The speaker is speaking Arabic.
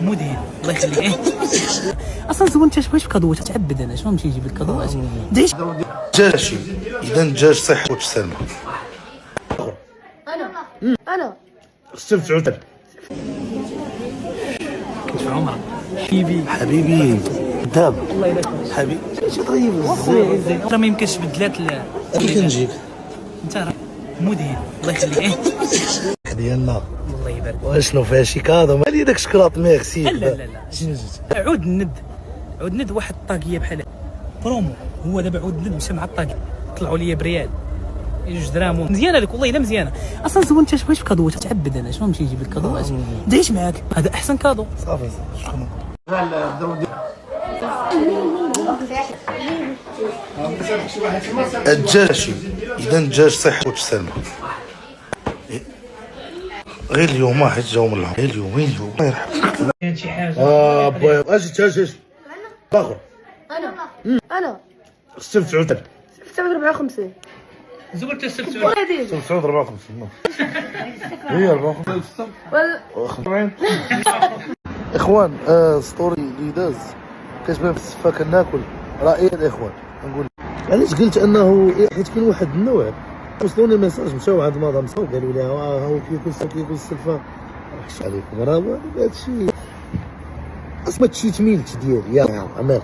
مذهل الله يخليك. اصلا زوين انت واش بكادوات تعبد انا شنو نمشي نجيب لك كادوات دايش دجاجي اذا دجاج صحي وتسلم. انا 96 كنت في عمرك حبيبي دابا الله يبارك حبيبي شي طيب خويا زين راه ما يمكنش بدلات كي كنجيك انت راه مذهل الله يخليك. ديالنا الله يبارك واشنو فيها شي كادو مالي داك الشكلاط ميرسي. لا لا لا عود الند واحد الطاقيه بحال برومو هو دابا عود الند مشى مع الطاقيه طلعوا لي بريال 2 درهم مزيانه لك والله الا مزيانه. اصلا زوين انت واش بكادوات تعبد انا شنو نمشي نجيب لك كادوات دايش معاك هذا احسن كادو. صافي شكرا. الدجاجي اذا دجاج صحي وتسلم. غير اليوم حيت جاو من العمر غير اليوم الله يرحم. كاين شي حاجه باغي اجي باخر انا 96 54 زولت السبت 96 54 هي 54 اخوان ستوري اللي داز كتبان في الصفه كناكل رائع الاخوان. نقول علاش قلت انه حيت كاين واحد النوع وصلوني ميساج مشاو عند مدام صاحب قالوا لها هاو كيكون السلفه وحش عليكم راه هادشي اصلا هادشي تميلت ديالي يا عمرك